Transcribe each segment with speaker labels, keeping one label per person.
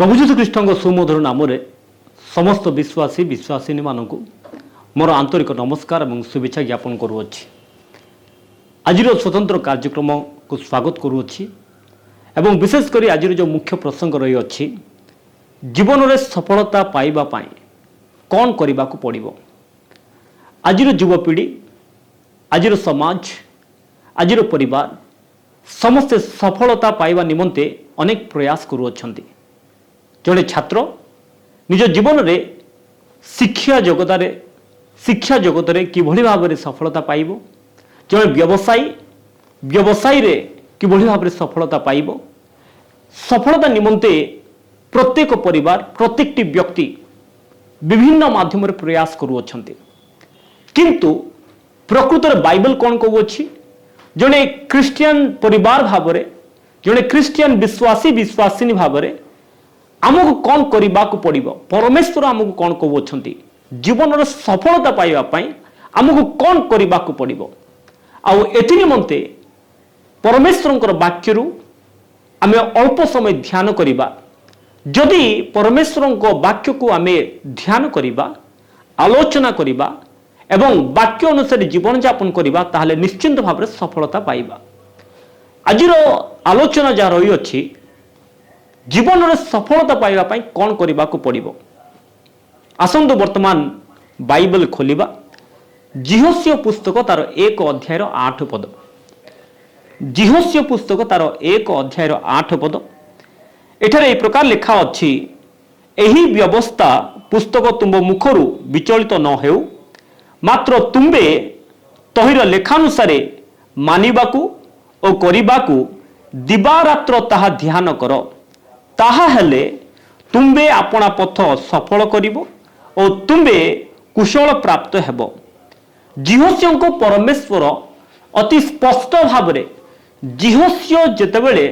Speaker 1: प्रभु जीशु ख्रीष्ट सुमधुर नाम समस्त विश्वासी विश्वासिनी मानक मोर आंतरिक नमस्कार और शुभेच्छा ज्ञापन करुच्ची। आज स्वतंत्र कार्यक्रम को स्वागत करुच्ची एवं विशेषकर आज जो मुख्य प्रसंग रही अच्छी जीवन में सफलता पाइबा पाई कौन करने को पड़ो। आज युवपीढ़ी आज समाज आज परिवार समस्ते सफलता पाइबा निमंते अनेक प्रयास करुछंती। जड़े छात्र निज जीवन में शिक्षा जगत रे किभली भाव में सफलता पाइबो, जड़े व्यवसायी रे किभली भाव में सफलता पाइबो। सफलता निमंते प्रत्येक परिवार प्रत्येक व्यक्ति विभिन्न माध्यम प्रयास करुछंती। किंतु प्रकृत में बाइबल कौन कहूँ जड़े क्रिश्चियन परिवार भाव में जड़े क्रिश्चियन विश्वासिनी भाव में आमको कौन करने को पड़ो। परमेश्वर आमको कौन कहते जीवन में सफलता पाइबापी आमको कौन करने को पड़ो। आउ निमंते परमेश्वर वाक्य आम अल्प समय ध्यान करवा। जदि परमेश्वर वाक्य को आम ध्यान करवा आलोचना करवा एवं वाक्य अनुसार जीवन यापन करवा ताहले निश्चिंत भाव में सफलता पाइबा। आज आलोचना जहाँ रही अच्छी जीवन में सफलता पाइबा पाई कौन करने को पड़ो। आसंतु वर्तमान बाइबल खोलिबा जिहोशिया पुस्तक तार 1 अध्याय 8 पद। जिहोशिया पुस्तक तार 1 अध्याय 8 पद एठारे ए प्रकार लिखा अच्छी एही व्यवस्था पुस्तक तुम मुखरु विचलित न हेउ मात्र तुम्बे तहिर लेखानुसारे मानिबाकू और करिबाकू दिवारात्र ताहा ध्यान कर। ताहा हेले तुम्बे अपना पथ सफल करिबो और तुम्बे कुशल प्राप्त हेबो। जिहोशिया को परमेश्वर अति स्पष्ट भाव में जिहोशिया जेतेबेले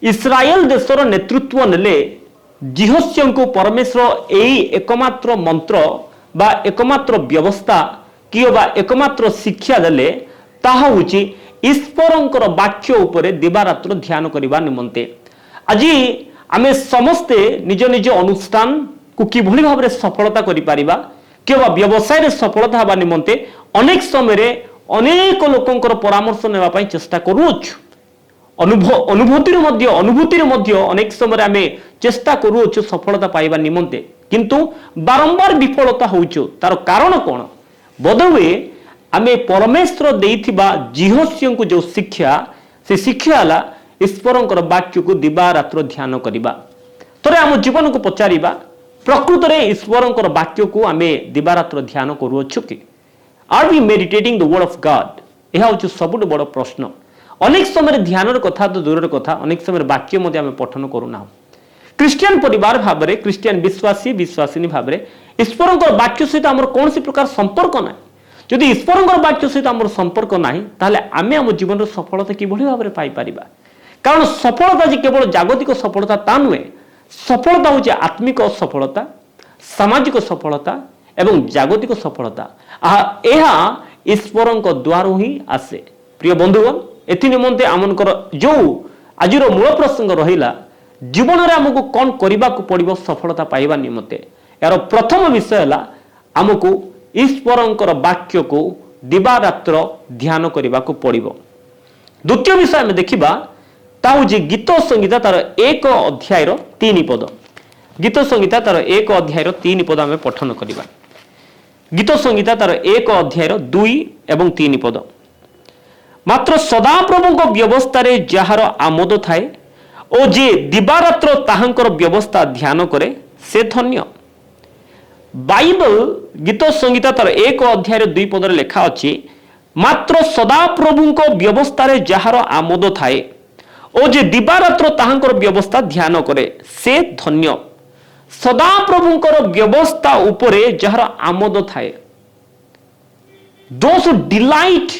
Speaker 1: इस्राएल देशर नेतृत्व नेले जिहोशिया को परमेश्वर एई एकमात्र मंत्र बा एकमात्र व्यवस्था कि एकमात्र शिक्षा देले ताहा होची ईश्वरंकर वाक्य उपरे दिवारात्र ध्यान करिबा निमंते। आज आमे समस्ते निज निज अनुष्ठान को किभली भाव में सफलता करि परिबा कि व्यवसाय रे सफलता हबा निमंते अनेक समय अनेक लोकंकर परामर्श नेबा पई चेष्टा करूछु। अनुभूति अनेक समय आमे चेष्टा करूछु सफलता पाइबा निमंते किंतु बारंबार विफलता होउछु। तार कारण कौन? बोधहुए आमे परमेश्वर देइथिबा जिहोशिया को जो शिक्षा से शिक्षा हला ईश्वरंकर वाक्य को दिवारात्र ध्यान करिबा। तरे आम जीवन को पचारिबा प्रकृत में ईश्वरंकर वाक्य को आमे दिवारात्र ध्यान करूछु कि are we meditating the word of God? यह होछु सबुठ बड़ प्रश्न। अनेक समय ध्यान कथा तो दूर कथा अनेक समय वाक्य मध्य आम पठन करूना। क्रिश्चियन परिवार भाव में क्रिश्चियन विश्वासिनी भाव में ईश्वरंकर वाक्य सहित आमर कौन सी प्रकार संपर्क ना। जदि ईश्वरंकर वाक्य सहित आमर संपर्क ना ताहले आमे आम जीवन सफलता किभली भाव में पाई परिबा। कारण सफलता जे केवल जागतिक सफलता ता नुहे। सफलता होची आत्मिक सफलता सामाजिक सफलता एवं जागतिक सफलता यह ईश्वरंक द्वार ही आसे। प्रिय बंधुगण एथि निमंते आमनकर जो आज मूल प्रसंग रहिला जीवन में आमको कौन करने को पड़ो सफलता पाइबा निमंते यार प्रथम विषय है आमको ईश्वरंकर वाक्य को दिवारात्र ध्यान करने को पड़ो। द्वितीय विषय में देखा ताऊजी गीत संहिता तार 1 अध्याय 3 पद। गीत संहिता तार 1 अध्याय 3 पद आम पठन करवा। गीत संहिता तार 1 अध्याय 2 एवं 3 पद। मात्र सदाप्रभु व्यवस्था रे जार आमोद थाए ओ जे दिवारात्र ताहांकर व्यवस्था ध्यान करे से धन्य। बाइबल गीत संहिता तार 1 अध्याय 2 पद लेखा अछि मात्र सदाप्रभु व्यवस्था रे जार आमोद थाए ओ जे दिवारात्र ताहांकर व्यवस्था ध्यान करे से धन्य। सदाप्रभुंकर व्यवस्था उपरे जार आमोद थाए those delight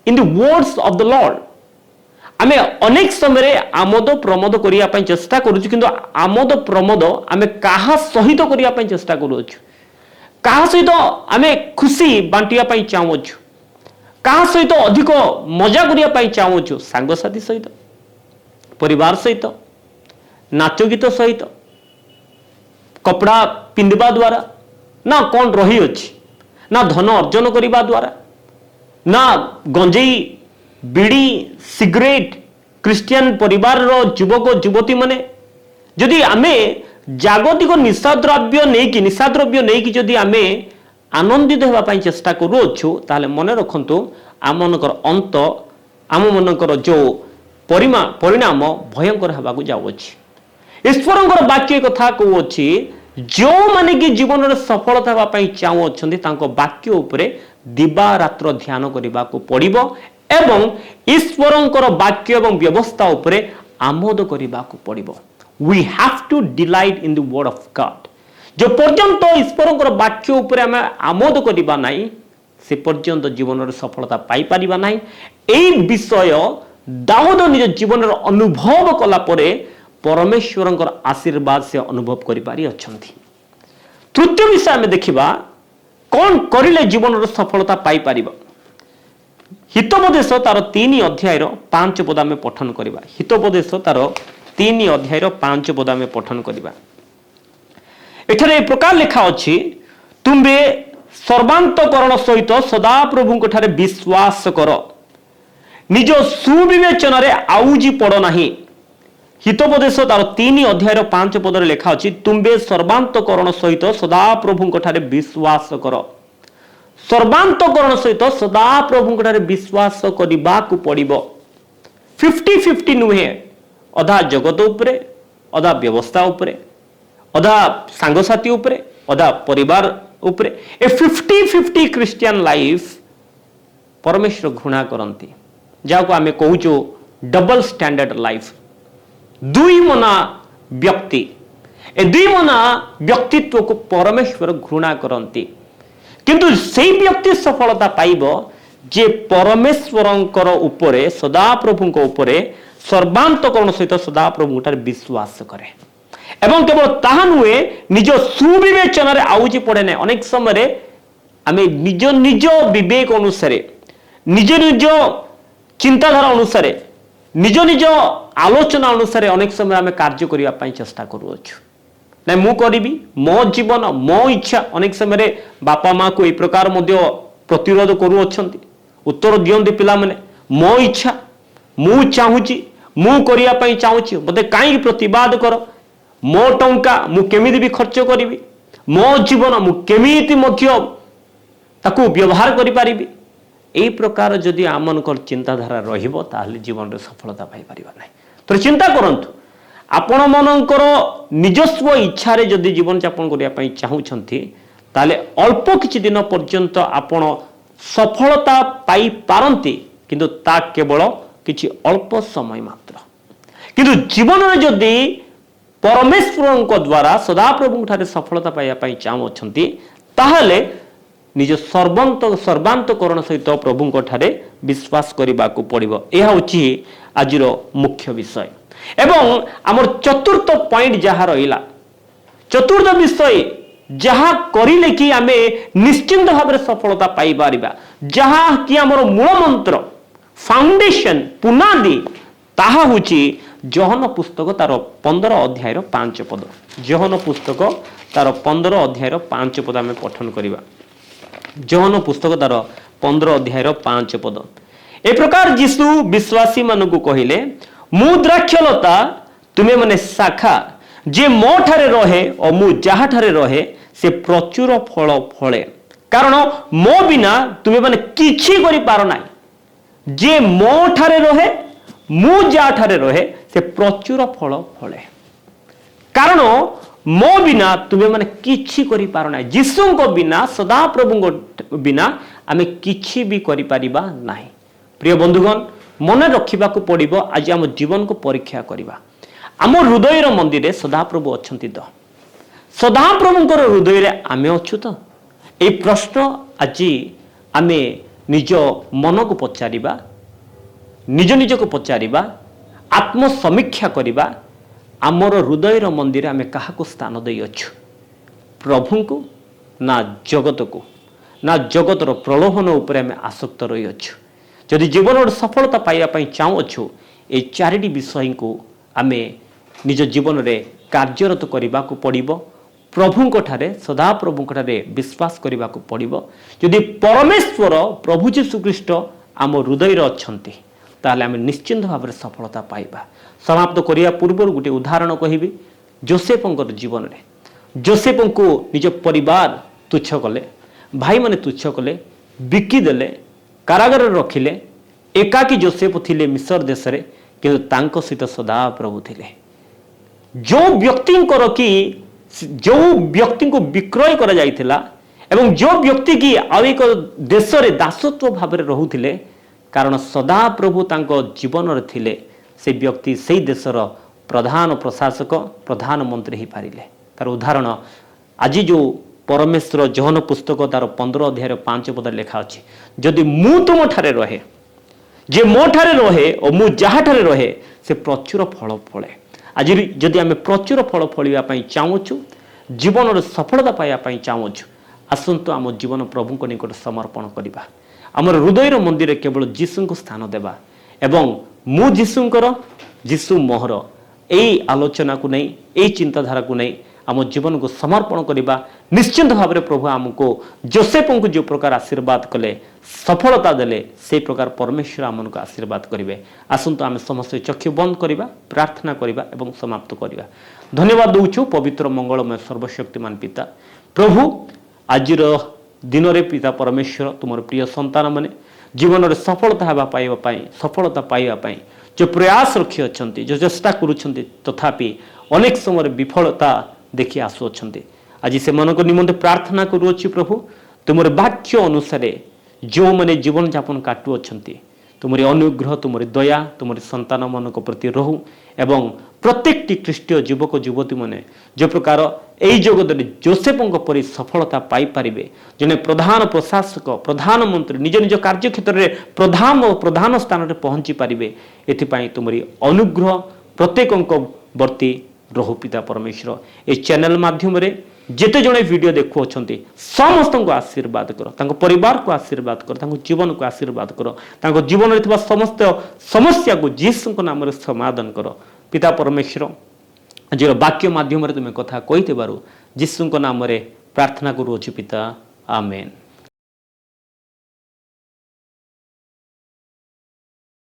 Speaker 1: in the words of the Lord. आमे अनेक समय आमोद प्रमोद करिया पई चेष्टा करूछु किंतु आमोद प्रमोद आमे काहा सहित करिया पई चेष्टा करूछु। काहा सहित आमे खुशी बांटिया पई चाहूछु। काहा सहित अधिक मजा करिया पई चाहूछु। सांग साथी सहित परिवार सहित नाच गीत सहित कपड़ा पिंधा द्वारा ना कौन रही अच्छी ना धन अर्जन करने द्वारा ना गंजेई बीड़ी सिगरेट क्रिश्चियन परिवार युवक युवती माने जदि आमे जागतिक निशाद्रव्य नहीं कि जदि आमे आनंदित होगा चेष्टा करूँ ताले मन रखु आम मनकर अंत आम मनकर जो परिणाम भयंकर होगा जाऊँगी ईश्वर वाक्य कथा कहूँ जो माने कि जीवन में सफलता होगापी चाहूँ वाक्य उपरे दिवा रात्र ध्यान करने को पड़ो एवं ईश्वर वाक्य एवं व्यवस्था उपरे आमोद करने को पड़ो we have to delight in the word of God जो पर्यंत ईश्वर वाक्य उपरे आम आमोद करवा ना से पर्यंत जीवन में सफलता पाई परिबा ना यही विषय दाऊद निज जीवन अनुभव कला परे परमेश्वर आशीर्वाद से अनुभव करि अछंती। तृतीय विषय आम देखा कौन करिले जीवन में सफलता पाई परिबा हितोपदेश तार 3 अध्याय 5 पद आम पठन करवा हितोपदेश तार 3 अध्याय 5 पद आम पठन करवा एठारे एक प्रकार लिखा अछि तुम्बे सर्वांतकरण सहित सदा प्रभु ठारे विश्वास कर निज सुविवेचन रे आउजी पड़ नाही हितोपदेश तार 3 अध्याय 5 पद लिखा अछि तुम्बे सर्वांतकरण सहित सदा प्रभु ठारे विश्वास कर सर्वांतकरण सहित सदा प्रभु ठारे विश्वास करने को पड़ो 50-50 नुहे अधा जगत उपरे अधा व्यवस्था उपरे अधा सांगसाथी उपरे अधा परिवार उपरे ए 50-50 क्रिश्चियन लाइफ परमेश्वर घृणा करती जहाँ आम कहूँ डबल स्टैंडर्ड लाइफ दुई मना व्यक्ति ए दुई मना व्यक्तित्व को परमेश्वर घृणा करती किंतु से व्यक्ति सफलता पाइब जे परमेश्वरंकर उपरे सदाप्रभु उपरे सर्वांतकरण सहित सदाप्रभु विश्वास करे एवं केवल ताहा नुहे निज सुविवेचन रे आउजी पड़े ना अनेक समय आम निज निज विवेक अनुसार निज निज चिंताधारा अनुसार निज निज आलोचना अनुसार अनेक समय आम कार्य करने चेष्टा करूँ ना मु करी मो जीवन मो इच्छा अनेक समय बापा माँ को यह प्रकार प्रतिरोध करुँच उत्तर दियंती पिला माने मो इच्छा मु चाहूँगी मु करने चाहूँगी मते कहीं प्रतिवाद कर मो टंका मु केमिति भी खर्च करी मो जीवन मु केमिति ताकू व्यवहार करि पारिबी एई प्रकार जदि आमनकर चिंताधारा रहिबो ताहले जीवन रे सफलता पाई परिबा नै तो चिंता करंतु आपण मनकर निजस्व इच्छा रे जदि जीवन यापन करिया पई चाहूछंती ताले अल्प किछि दिन पर्यंत आपण सफलता पाई पारंती किंतु ता केवल किछि अल्प समय मात्र किंतु जीवन रे जदि परमेश्वर द्वारा सदाप्रभु ठारे सफलता पाइबा पई चाहूछंती ताहले निज सर्वांतकरण सहित प्रभु ठारे विश्वास करने को पड़ो यह हूँ आज मुख्य विषय एवं आमर चतुर्थ पॉइंट जहाँ रहा चतुर्थ विषय जहाँ करिले कि आमे निश्चिंत भाव सफलता पाई पारिबा जहाँ कि आमर मूल मंत्र फाउंडेशन पुनादी ताहा हुची जोहन पुस्तक तार 15 अध्याय 5 पद जोहन पुस्तक तार 15 अध्याय 5 पद आमे पठन करिबा जोहन पुस्तक तार 15 अध्याय 5 पद ए प्रकार यीशु विश्वासी मानकु कहिले मु द्राक्षलता तुमे माने शाखा जे मो ठारे रहे और मु जहा ठारे रहे से प्रचुर फल फले कारण मो बिना तुमे माने किछि करि पारो नाही जे मो ठारे रहे मु जहा ठारे रहे से प्रचुर फल फले कारण मो बिना तुमे माने किछि करि पारो नाही यीशुको बिना सदा प्रभुको बिना आमे किछि भी करि परिबा नाही प्रिय बंधुगण मन रखा पड़ो आज आम जीवन को परीक्षा करवा आम हृदय मंदिर सदाप्रभु अच्छा तो सदाप्रभुंर हृदय आमे अच्छु तो ये प्रश्न आज आम निज मन को पचारिबा निज निज को पचारिबा आत्मसमीक्षा करवा आमर हृदय मंदिर आम क्या स्थान दे अच्छु प्रभु को ना जगत को ना जगतर प्रलोभन उपर आम आसक्त रही अच्छु जदि जीवन सफलता पाइबा चाहूँ ये 4टी विषय को आमे निज जीवन रे कार्यरत करने को पड़ो प्रभुंक ठारे सदाप्रभुंक ठारे विश्वास करने को पड़ो। जदि परमेश्वर प्रभु जीशु ख्रीस्ट आम हृदय अच्छे ताहले आम निश्चिंत भाव में सफलता पाइबा। समाप्त करने पूर्व गोटे उदाहरण कहबी जोसेफर जीवन में। जोसेफ को निज परिवार तुच्छ कले, भाई माने तुच्छ कले, बिकिदेले, कारागार रखिले। एकाकी जोसेफ थिले मिस्र देश में, किंतु सहित सदा प्रभु थिले। जो व्यक्ति कि जो व्यक्ति को विक्रय करा जाइथिला एवं जो व्यक्ति की आउ एक देश में दासत्व भाव में रोते कारण सदा प्रभु तांको जीवन रे थिले, से व्यक्ति से देशर प्रधान प्रशासक प्रधानमंत्री ही पारिले। तार उदाहरण आज जो परमेश्वर जहन पुस्तक तार 15 अध्याय 5 पद लिखा अच्छी, जदि मु तुम ठारे रहे, जे मो ठारे रहे और मु जहाँ ठारे रहे से प्रचुर फल फले। आज जदि आम प्रचुर फल फलवाई चाहूँ, जीवन सफलता पाइबापी चाहूँ, आसतु आम जीवन प्रभु को निकट समर्पण करवा। आमर हृदय मंदिर केवल जीशु को स्थान देवा एवं मु जीशुंकर जीशु मोहर यही आलोचना को नहीं, यही चिंताधारा को नहीं आम जीवन को समर्पण करवा। निश्चिंत भाव में प्रभु आमको जोसेफ को जो प्रकार आशीर्वाद कले, सफलता देले, से प्रकार परमेश्वर आम को आशीर्वाद करेंगे। आसतु आम समस्त चक्षु बंद करवा, प्रार्थना करवा एवं समाप्त करवा। धन्यवाद दूचु पवित्र मंगलमय सर्वशक्तिमान पिता प्रभु। आज दिन रे पिता परमेश्वर तुम प्रिय संतान मैंने जीवन में सफलता पाइबापी जो प्रयास रखी अच्छा, जो चेष्टा करुँच, तथापि अनेक समय विफलता देखी आसुच्च। आज से मन को निमंते प्रार्थना करुच्ची प्रभु, तुम वाक्य अनुसार जो मैंने जीवन यापन काटु अच्छा, तुमरी अनुग्रह तुमरी दया तुमरी संतान मान प्रति रहू एवं प्रत्येक ख्रीष्टीय युवक युवती मैंने जो प्रकार यही जगत में जोसेफ परी सफलता पाइपारे, जने प्रधान प्रशासक प्रधानमंत्री निज निज कार्यक्षेत्र में प्रधान स्थान में पहुंची पारे, एथिपाई तुमरी अनुग्रह प्रत्येक वर्ती रहु पिता परमेश्वर। ए चैनल माध्यम जेते जने वीडियो देखु अच्छा समस्त को आशीर्वाद कर, तांको परिवार को आशीर्वाद कर, तांको जीवन को आशीर्वाद कर, तांको जीवन में समस्त समस्या को जीसु नाम समाधान कर पिता परमेश्वर। आज वाक्य माध्यम तुम्हें कथा कही जीसु नाम प्रार्थना करुच्ची पिता, आमेन।